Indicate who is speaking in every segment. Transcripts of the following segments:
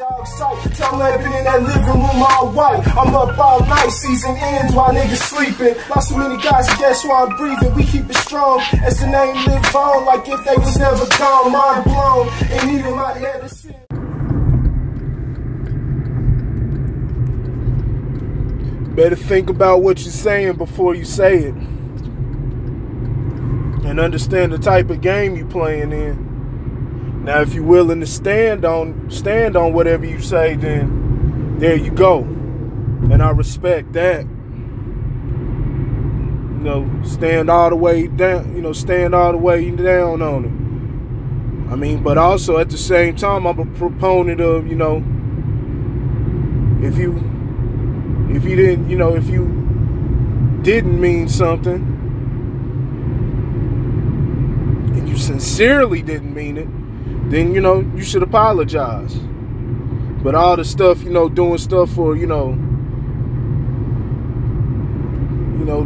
Speaker 1: dog sight. Tell me I've been in that living room all white. I'm up all night, season ends while niggas sleeping. Not so many guys, and guess why I'm breathing. We keep it strong as the name live on, like if they was never gone. Mind blown, and even my head is sin. Better think about what you're saying before you say it, and understand the type of game you're playing in. Now, if you're willing to stand on whatever you say, then there you go, and I respect that. You know, stand all the way down. You know, stand all the way down on it. I mean, but also at the same time, I'm a proponent of, you know, if you didn't mean something, and you sincerely didn't mean it, then, you know, you should apologize. But all the stuff, you know, doing stuff for, you know,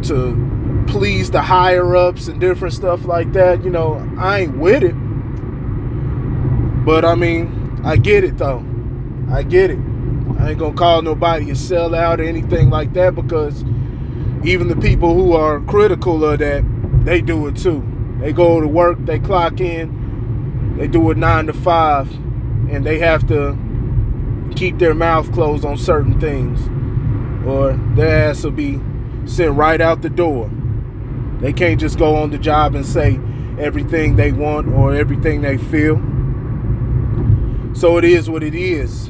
Speaker 1: to please the higher ups and different stuff like that, you know, I ain't with it. But I mean, I get it though. I get it. I ain't gonna call nobody a sellout or anything like that, because even the people who are critical of that, they do it too. They go to work, they clock in, they do it 9 to 5, and they have to keep their mouth closed on certain things, or their ass will be sent right out the door. They can't just go on the job and say everything they want or everything they feel. So it is what it is.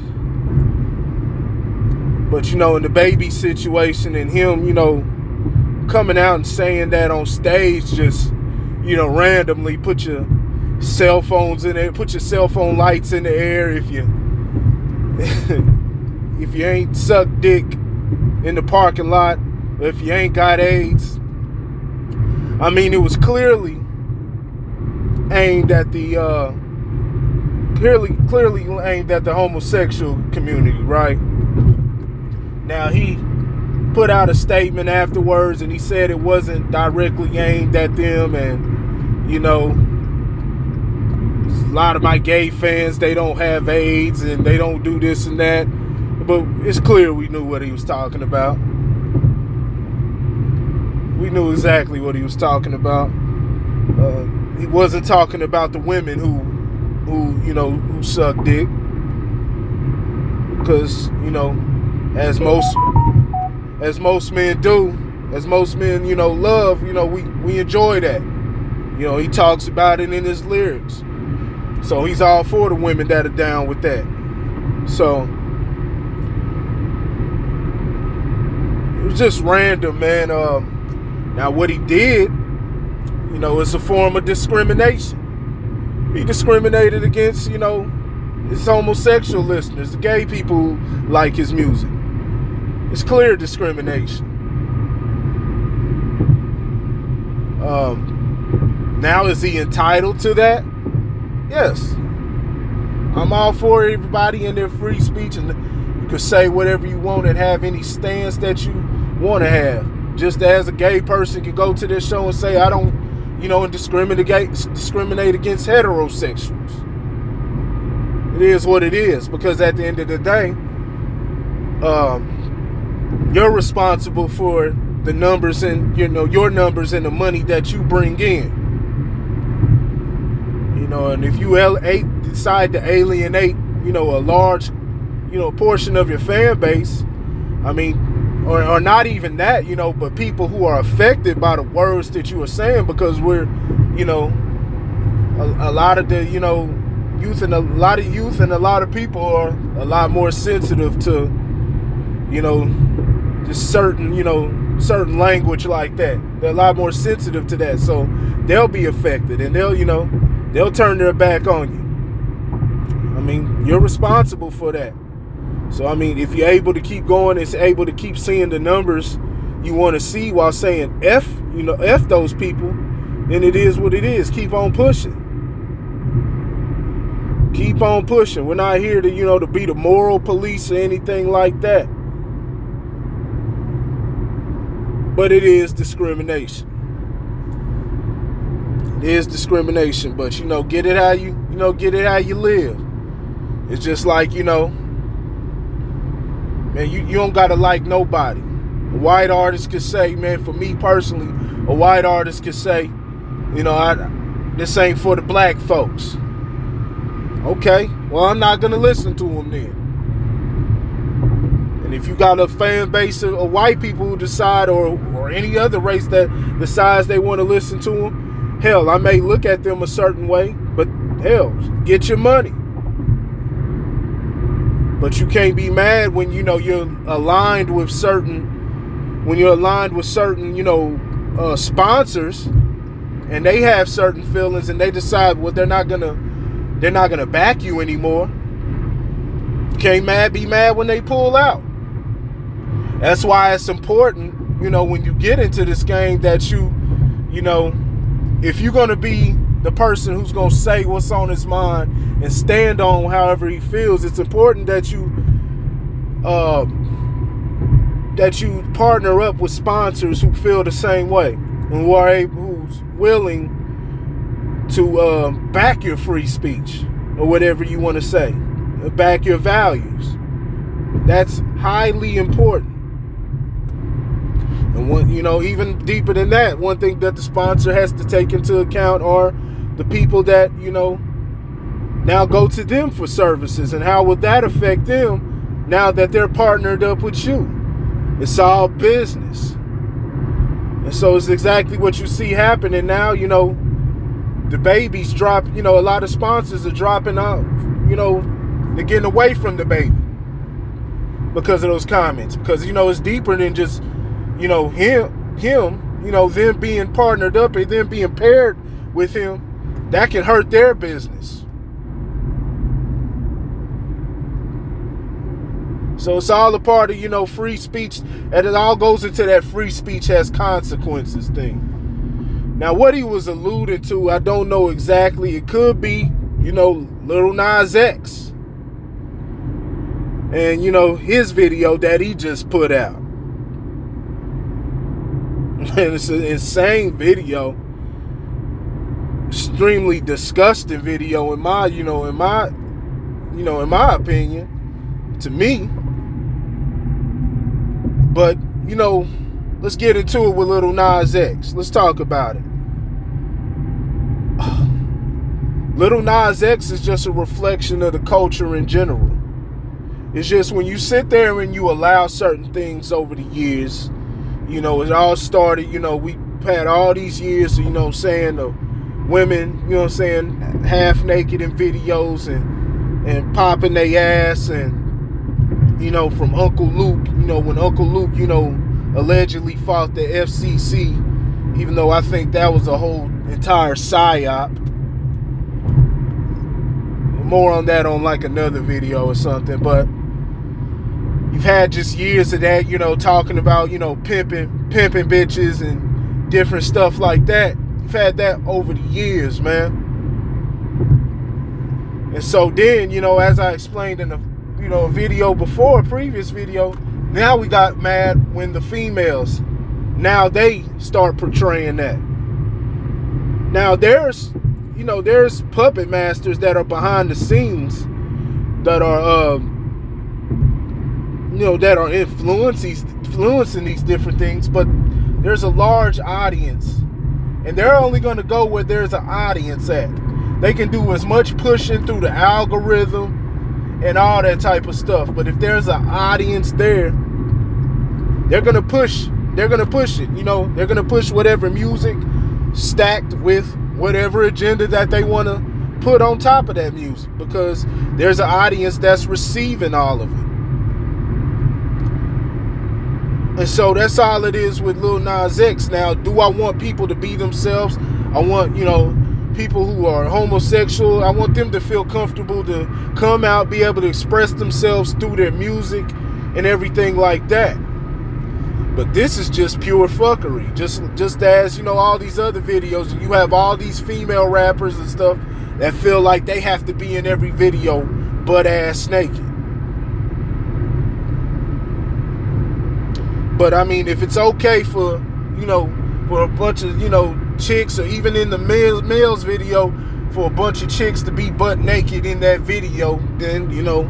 Speaker 1: But, you know, in the baby situation and him, you know, coming out and saying that on stage, just, you know, randomly put your cell phones in there, put your cell phone lights in the air if you if you ain't sucked dick in the parking lot, or if you ain't got AIDS. I mean, it was clearly aimed at the clearly aimed at the homosexual community, right? Now, he put out a statement afterwards, and he said it wasn't directly aimed at them, and, you know, a lot of my gay fans, they don't have AIDS, and they don't do this and that. But it's clear we knew what he was talking about. We knew exactly what he was talking about. He wasn't talking about the women who suck dick, because, you know, as most men do, as most men, you know, love, you know, we enjoy that. You know, he talks about it in his lyrics. So he's all for the women that are down with that. So it was just random, man. Now what he did, you know, is a form of discrimination. He discriminated against, you know, his homosexual listeners, the gay people who like his music. It's clear discrimination. Now, is he entitled to that? Yes. I'm all for everybody in their free speech, and you can say whatever you want and have any stance that you want to have. Just as a gay person can go to this show and say, I don't, you know, and discriminate against heterosexuals. It is what it is, because at the end of the day, you're responsible for the numbers and, you know, your numbers and the money that you bring in. You know, and if you decide to alienate, you know, a large, you know, portion of your fan base, I mean, or not even that, you know, but people who are affected by the words that you are saying, because we're, you know, a lot of the, you know, youth and a lot of people are a lot more sensitive to, you know, just certain, you know, certain language like that. They're a lot more sensitive to that, so they'll be affected, and they'll, you know, they'll turn their back on you. I mean, you're responsible for that. So, I mean, if you're able to keep going, it's able to keep seeing the numbers you want to see while saying F, you know, F those people, then it is what it is. Keep on pushing. Keep on pushing. We're not here to, you know, to be the moral police or anything like that. But it is discrimination. It is discrimination, but, you know, get it how you live. It's just like, you know, Man, you don't gotta like nobody. A white artist could say, man, for me personally, a white artist could say, you know, this ain't for the black folks. Okay, well, I'm not gonna listen to him then. And if you got a fan base of white people who decide, or any other race that decides they want to listen to him, hell, I may look at them a certain way, but hell, get your money. But you can't be mad when, you know, you're aligned with certain, you know, sponsors, and they have certain feelings, and they decide, well, they're not gonna back you anymore. You can't be mad when they pull out. That's why it's important, you know, when you get into this game, that you know, if you're gonna be the person who's gonna say what's on his mind and stand on however he feels, it's important that you partner up with sponsors who feel the same way, and who's willing to back your free speech or whatever you want to say, back your values. That's highly important. And one, you know, even deeper than that, one thing that the sponsor has to take into account are the people that, you know, now go to them for services, and how will that affect them now that they're partnered up with you? It's all business. And so it's exactly what you see happening now. You know, DaBaby's drop, you know, a lot of sponsors are dropping out, you know, they're getting away from DaBaby because of those comments. Because, you know, it's deeper than just, you know, him, you know, them being partnered up and them being paired with him. That can hurt their business. So it's all a part of, you know, free speech, and it all goes into that free speech has consequences thing. Now, what he was alluding to, I don't know exactly. It could be, you know, Lil Nas X. And, you know, his video that he just put out. And it's an insane video. Extremely disgusting video in my opinion, to me. But, you know, let's get into it with Lil Nas X. Let's talk about it. Lil Nas X is just a reflection of the culture in general. It's just when you sit there and you allow certain things over the years, you know, it all started, you know, we had all these years, you know what I'm saying, of women, you know what I'm saying, half naked in videos and popping their ass, and, you know, from Uncle Luke, you know, when Uncle Luke, you know, allegedly fought the FCC, even though I think that was a whole entire psyop. More on that on like another video or something. But you've had just years of that, you know, talking about, you know, pimping bitches and different stuff like that. You've had that over the years, man. And so then, you know, as I explained in the, you know, video before, a previous video, now we got mad when the females, now they start portraying that. Now there's, you know, there's puppet masters that are behind the scenes that are, you know, that are influencing these different things, but there's a large audience, and they're only going to go where there's an audience at. They can do as much pushing through the algorithm and all that type of stuff, but if there's an audience there, they're going to push it, you know, they're going to push whatever music stacked with whatever agenda that they want to put on top of that music, because there's an audience that's receiving all of it. And so that's all it is with Lil Nas X. Now, do I want people to be themselves? I want, you know, people who are homosexual, I want them to feel comfortable to come out, be able to express themselves through their music and everything like that. But this is just pure fuckery. Just as, you know, all these other videos, and you have all these female rappers and stuff that feel like they have to be in every video butt ass naked. But I mean, if it's okay for, you know, for a bunch of, you know, chicks, or even in the males video, for a bunch of chicks to be butt naked in that video, then, you know,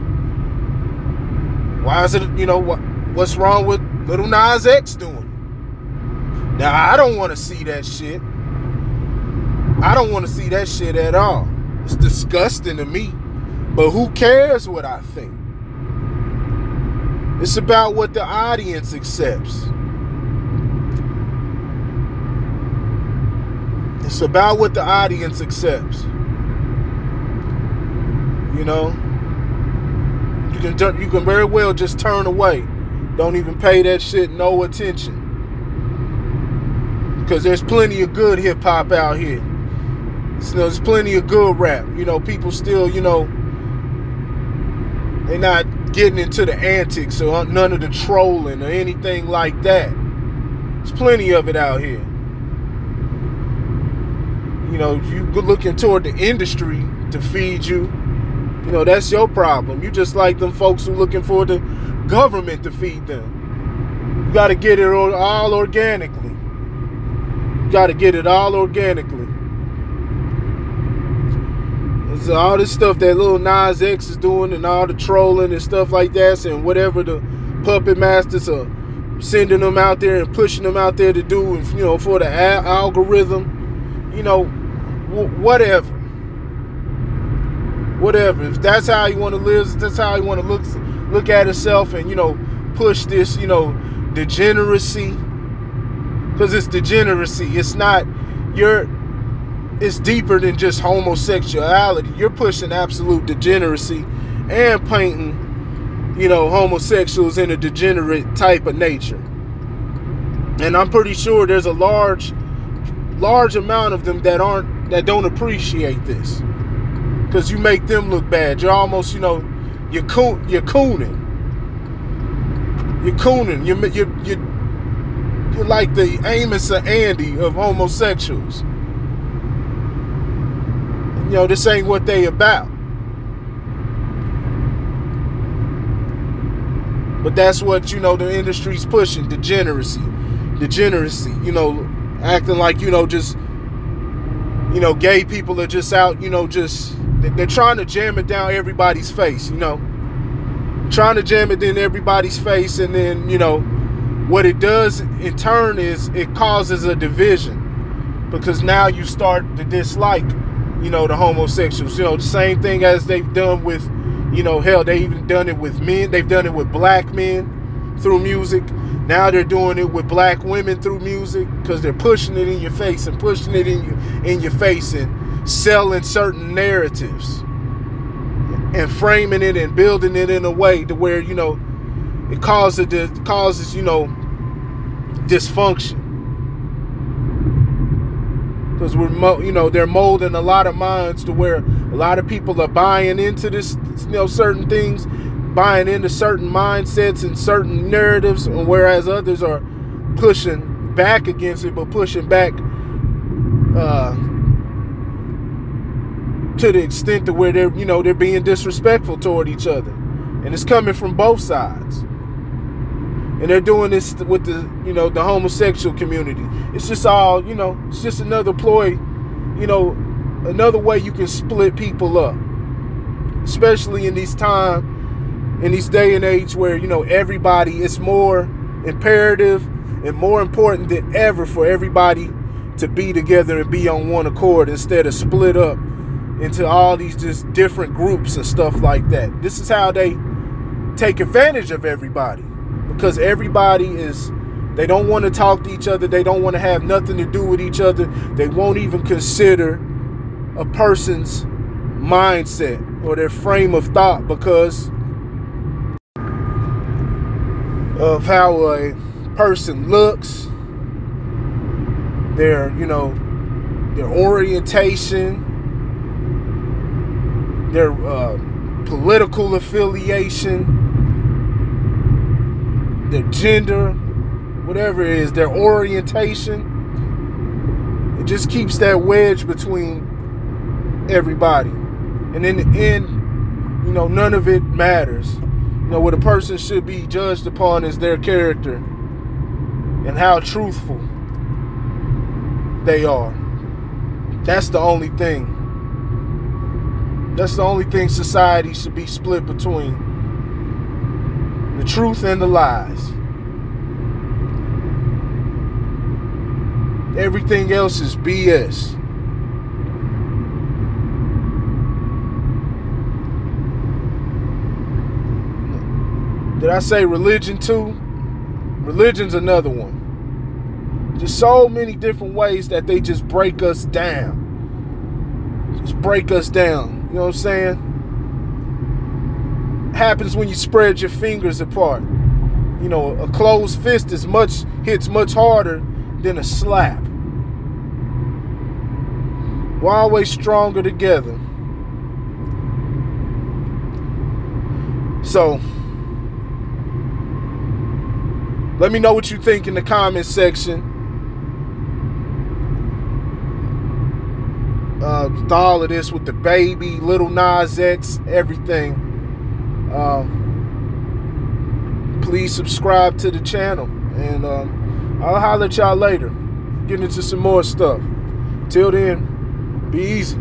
Speaker 1: Why is it, what's wrong with Little Nas X doing it? Now, I don't want to see that shit. I don't want to see that shit at all. It's disgusting to me. But who cares what I think? It's about what the audience accepts. It's about what the audience accepts. You can very well just turn away. Don't even pay that shit no attention. Because there's plenty of good hip hop out here. There's plenty of good rap. People still, they're not getting into the antics or none of the trolling or anything like that. There's plenty of it out here. If you go looking toward the industry to feed you, that's your problem. You just like them folks who looking for the government to feed them. You got to get it all organically. You got to get it all organically. It's all this stuff that Lil Nas X is doing and all the trolling and stuff like that, and whatever the puppet masters are sending them out there and pushing them out there to do, for the algorithm, whatever. Whatever. If that's how you want to live, if that's how you want to look at itself and, push this, degeneracy. Because it's degeneracy. It's not it's deeper than just homosexuality. You're pushing absolute degeneracy and painting, homosexuals in a degenerate type of nature. And I'm pretty sure there's a large amount of them that don't appreciate this. Because you make them look bad. You're almost, you're cooning. You're cooning. You're like the Amos or Andy of homosexuals. This ain't what they about. But that's what, the industry's pushing. Degeneracy. Acting like, just, gay people are just out, they're trying to jam it down everybody's face, trying to jam it in everybody's face. And then, what it does in turn is it causes a division, because now you start to dislike, the homosexuals. The same thing as they've done with, hell, they even done it with men. They've done it with black men through music. Now they're doing it with black women through music, because they're pushing it in your face and pushing it in your face and selling certain narratives and framing it and building it in a way to where, it causes dysfunction. Because they're molding a lot of minds to where a lot of people are buying into this, certain things, buying into certain mindsets and certain narratives, and whereas others are pushing back against it, but pushing back to the extent to where they're being disrespectful toward each other, and it's coming from both sides. And they're doing this with the homosexual community. It's just all, it's just another ploy, another way you can split people up, especially in this day and age where, everybody, it's more imperative and more important than ever for everybody to be together and be on one accord instead of split up into all these just different groups and stuff like that. This is how they take advantage of everybody, because everybody they don't want to talk to each other. They don't want to have nothing to do with each other. They won't even consider a person's mindset or their frame of thought because of how a person looks, their orientation, their political affiliation, their gender, whatever it is, their orientation. It just keeps that wedge between everybody. And in the end, none of it matters. What a person should be judged upon is their character and how truthful they are. That's the only thing. That's the only thing society should be split between. The truth and the lies. Everything else is BS. Did I say religion too? Religion's another one. Just so many different ways that they just break us down. Just break us down. You know what I'm saying? Happens when you spread your fingers apart. You know, a closed fist hits much harder than a slap. We're always stronger together. So, let me know what you think in the comment section. All of this with DaBaby, Lil Nas X, everything. Please subscribe to the channel, and I'll holler at y'all later. Get into some more stuff. Till then, be easy.